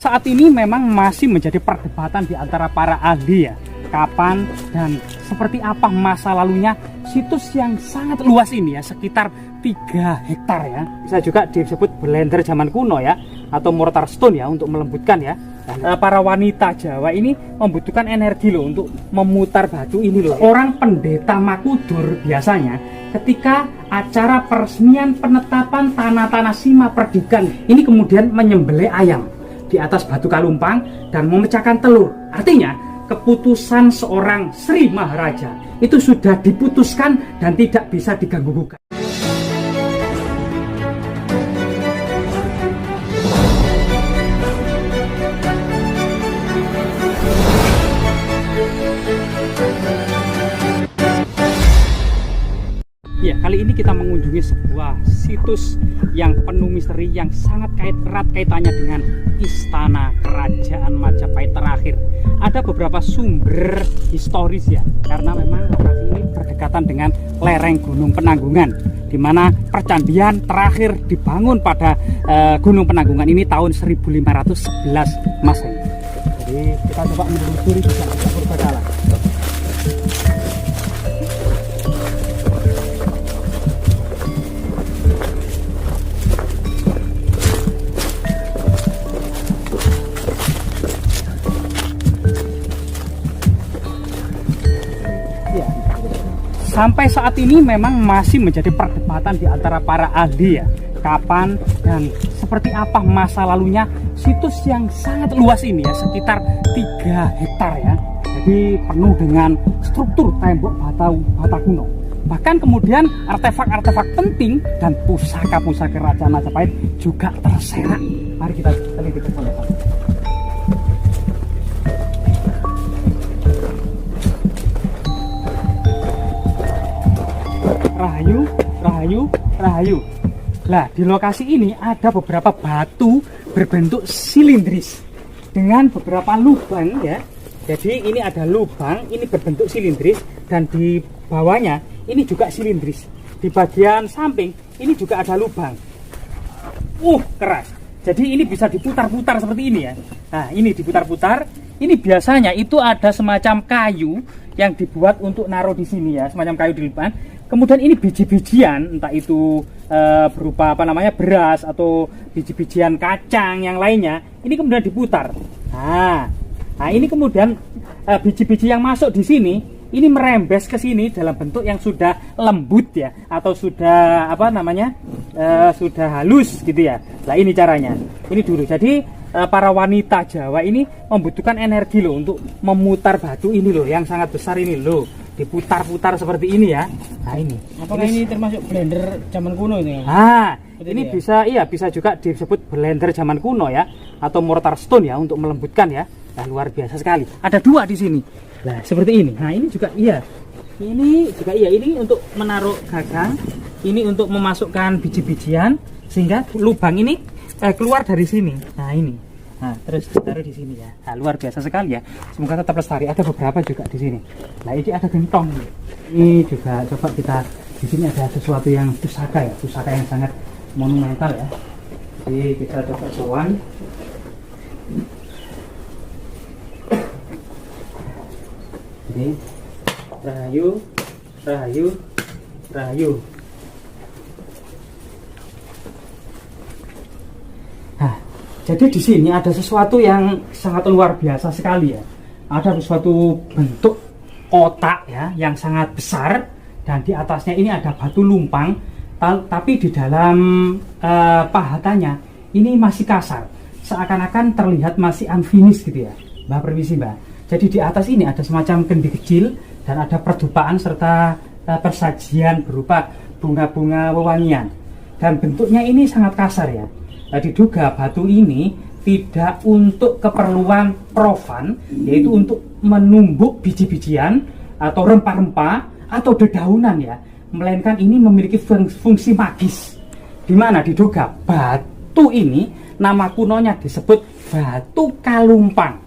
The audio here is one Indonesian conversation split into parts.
Saat ini memang masih menjadi perdebatan di antara para ahli ya, kapan dan seperti apa masa lalunya situs yang sangat luas ini ya, sekitar 3 hektar ya. Bisa juga disebut blender zaman kuno ya, atau mortar stone ya untuk melembutkan ya. Para wanita Jawa ini membutuhkan energi loh untuk memutar batu ini loh. Orang pendeta Makudur biasanya ketika acara peresmian penetapan tanah-tanah Sima Perdikan ini kemudian menyembelih ayam di atas batu kalumpang dan memecahkan telur. Artinya keputusan seorang Sri Maharaja itu sudah diputuskan dan tidak bisa diganggu-gugat. Ya, kali ini kita mengunjungi sebuah situs yang penuh misteri yang sangat erat kaitannya dengan istana kerajaan Majapahit terakhir. Ada beberapa sumber historis ya, karena memang lokasi ini berdekatan dengan lereng Gunung Penanggungan, di mana percandian terakhir dibangun pada Gunung Penanggungan ini tahun 1511 Masehi. Jadi kita coba menelusuri juga Purbakala. Sampai saat ini memang masih menjadi perdebatan di antara para ahli ya, kapan dan seperti apa masa lalunya situs yang sangat luas ini ya, sekitar 3 hektar ya. Jadi penuh dengan struktur tembok bata kuno. Bahkan kemudian artefak-artefak penting dan pusaka-pusaka kerajaan Majapahit juga terserak. Mari kita teliti bersama-sama. Rahayu. Nah, di lokasi ini ada beberapa batu berbentuk silindris dengan beberapa lubang ya. Jadi ini ada lubang, ini berbentuk silindris, dan di bawahnya ini juga silindris. Di bagian samping ini juga ada lubang. Keras. Jadi ini bisa diputar-putar seperti ini ya. Nah, ini diputar-putar. Ini biasanya itu ada semacam kayu yang dibuat untuk naruh di sini ya, semacam kayu di depan. Kemudian ini biji-bijian, entah itu berupa beras atau biji-bijian kacang yang lainnya, ini kemudian diputar. Nah ini kemudian biji-biji yang masuk di sini, ini merembes ke sini dalam bentuk yang sudah lembut ya, atau sudah sudah halus gitu ya. Nah ini caranya, ini dulu. Jadi para wanita Jawa ini membutuhkan energi loh untuk memutar batu ini loh, yang sangat besar ini loh, diputar-putar seperti ini ya. Nah ini. Apakah ini termasuk blender zaman kuno ini? Ini ya? bisa juga disebut blender zaman kuno ya, atau mortar stone ya untuk melembutkan ya. Nah, luar biasa sekali. Ada 2 di sini. Nah seperti ini. Nah ini juga iya. Ini juga iya. Ini untuk menaruh gagang. Ini untuk memasukkan biji-bijian sehingga lubang ini keluar dari sini. Nah ini. Nah, terus ditaruh di sini ya. Nah, luar biasa sekali ya. Semoga tetap lestari. Ada beberapa juga di sini. Nah, ini ada gentong. Ini juga coba kita di sini ada sesuatu yang pusaka ya, pusaka yang sangat monumental ya. Jadi kita coba sowan. Ini rahayu. Jadi di sini ada sesuatu yang sangat luar biasa sekali ya. Ada sesuatu bentuk kotak ya yang sangat besar, dan di atasnya ini ada batu lumpang, tapi di dalam pahatannya ini masih kasar, seakan-akan terlihat masih unfinished gitu ya. Mbak, permisi Mbak. Jadi di atas ini ada semacam kendi kecil dan ada perdupaan serta persajian berupa bunga-bunga wewangian, dan bentuknya ini sangat kasar ya. Diduga batu ini tidak untuk keperluan profan, yaitu untuk menumbuk biji-bijian atau rempah-rempah atau dedaunan ya, melainkan ini memiliki fungsi magis, di mana diduga batu ini nama kunonya disebut batu kalumpang.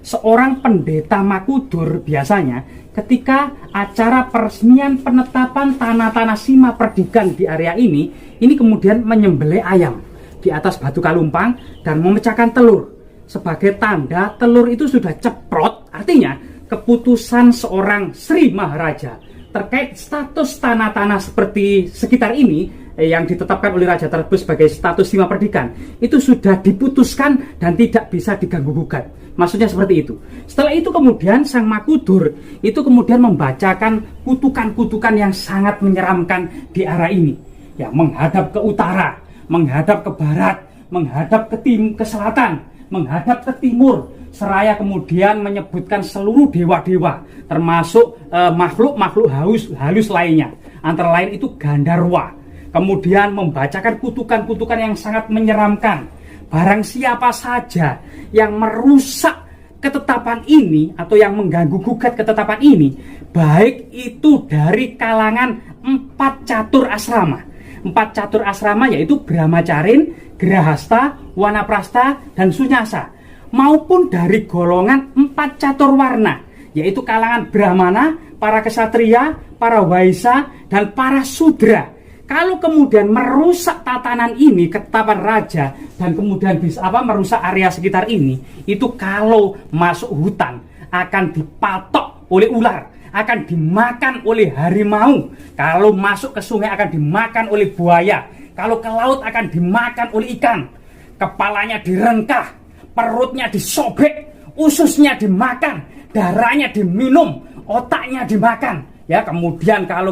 Seorang pendeta Makudur biasanya ketika acara peresmian penetapan tanah-tanah Sima Perdikan di area ini kemudian menyembelih ayam di atas batu kalumpang dan memecahkan telur. sebagai tanda telur itu sudah ceprot, artinya keputusan seorang Sri Maharaja terkait status tanah-tanah seperti sekitar ini yang ditetapkan oleh Raja tersebut sebagai status Sima Perdikan itu sudah diputuskan dan tidak bisa diganggu gugat. Maksudnya seperti itu. Setelah itu kemudian Sang Makudur itu kemudian membacakan kutukan-kutukan yang sangat menyeramkan di arah ini, yang menghadap ke utara, menghadap ke barat, menghadap ke selatan, menghadap ke timur, seraya kemudian menyebutkan seluruh dewa-dewa termasuk makhluk-makhluk halus lainnya, antara lain itu Gandharwa. Kemudian membacakan kutukan-kutukan yang sangat menyeramkan. Barang siapa saja yang merusak ketetapan ini atau yang mengganggu gugat ketetapan ini, baik itu dari kalangan 4 catur asrama. 4 catur asrama yaitu Brahmacarin, Grahasta, Wanaprastha, dan Sunyasa, maupun dari golongan 4 catur warna, yaitu kalangan Brahmana, para kesatria, para Waisa, dan para Sudra. Kalau kemudian merusak tatanan ini, ketetapan raja, dan kemudian bisa merusak area sekitar ini, itu kalau masuk hutan akan dipatok oleh ular, akan dimakan oleh harimau. Kalau masuk ke sungai akan dimakan oleh buaya. Kalau ke laut akan dimakan oleh ikan. Kepalanya direngkah, perutnya disobek, ususnya dimakan, darahnya diminum, otaknya dimakan. Ya, kemudian kalau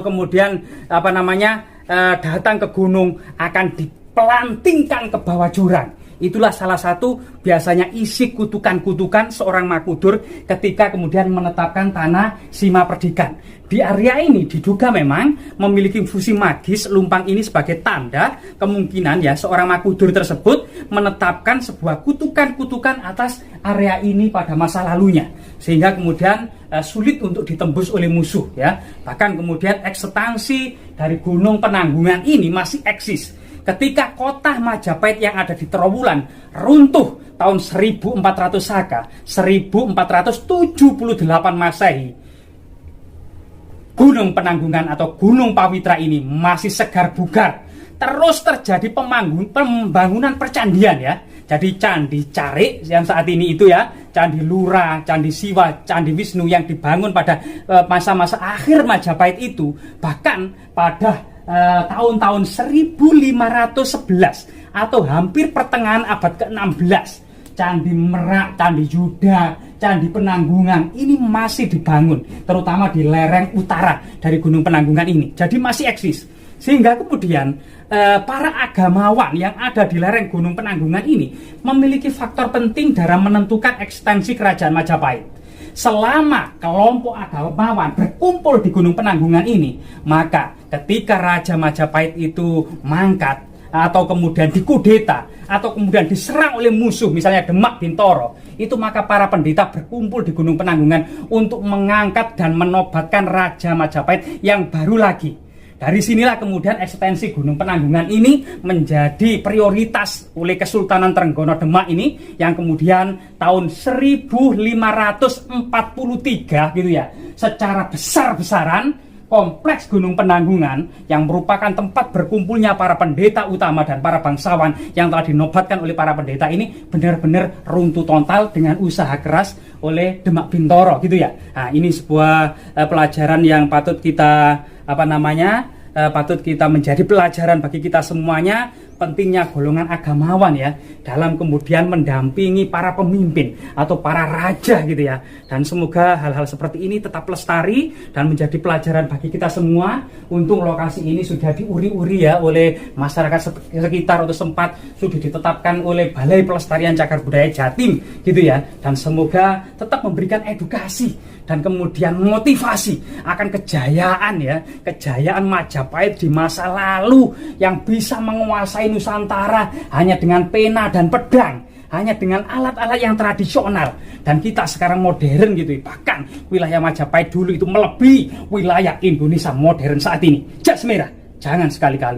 datang ke gunung akan dipelantingkan ke bawah jurang. Itulah salah satu biasanya isi kutukan-kutukan seorang Makudur ketika kemudian menetapkan tanah Sima Perdikan. Di area ini diduga memang memiliki fungsi magis lumpang ini sebagai tanda kemungkinan ya seorang Makudur tersebut menetapkan sebuah kutukan-kutukan atas area ini pada masa lalunya, sehingga kemudian sulit untuk ditembus oleh musuh ya. Bahkan kemudian eksistensi dari Gunung Penanggungan ini masih eksis ketika kota Majapahit yang ada di Trowulan runtuh tahun 1400 Saka, 1478 Masehi. Gunung Penanggungan atau Gunung Pawitra ini masih segar bugar. Terus terjadi pembangunan percandian ya. Jadi Candi Carik yang saat ini itu ya, Candi Lura, Candi Siwa, Candi Wisnu yang dibangun pada masa-masa akhir Majapahit itu, bahkan pada tahun-tahun 1511 atau hampir pertengahan abad ke-16, Candi Merak, Candi Yuda, Candi Penanggungan ini masih dibangun, terutama di lereng utara dari Gunung Penanggungan ini. Jadi masih eksis. Sehingga kemudian para agamawan yang ada di lereng Gunung Penanggungan ini memiliki faktor penting dalam menentukan ekstensi kerajaan Majapahit. Selama kelompok agamawan berkumpul di Gunung Penanggungan ini, maka ketika Raja Majapahit itu mangkat atau kemudian dikudeta atau kemudian diserang oleh musuh misalnya Demak Bintoro, itu maka para pendeta berkumpul di Gunung Penanggungan untuk mengangkat dan menobatkan Raja Majapahit yang baru lagi. Dari sinilah kemudian eksistensi Gunung Penanggungan ini menjadi prioritas oleh Kesultanan Trenggono Demak ini, yang kemudian tahun 1543 gitu ya, secara besar-besaran kompleks Gunung Penanggungan yang merupakan tempat berkumpulnya para pendeta utama dan para bangsawan yang telah dinobatkan oleh para pendeta ini benar-benar runtuh total dengan usaha keras oleh Demak Bintoro gitu ya. Nah, ini sebuah pelajaran yang patut kita patut kita menjadi pelajaran bagi kita semuanya, pentingnya golongan agamawan ya dalam kemudian mendampingi para pemimpin atau para raja gitu ya. Dan semoga hal-hal seperti ini tetap lestari dan menjadi pelajaran bagi kita semua. Untung lokasi ini sudah diuri-uri ya oleh masyarakat sekitar atau sempat sudah ditetapkan oleh Balai Pelestarian Cagar Budaya Jatim gitu ya. Dan semoga tetap memberikan edukasi dan kemudian motivasi akan kejayaan Majapahit di masa lalu yang bisa menguasai Nusantara hanya dengan pena dan pedang, hanya dengan alat-alat yang tradisional. Dan kita sekarang modern gitu, bahkan wilayah Majapahit dulu itu melebihi wilayah Indonesia modern saat ini. Jas merah, jangan sekali-kali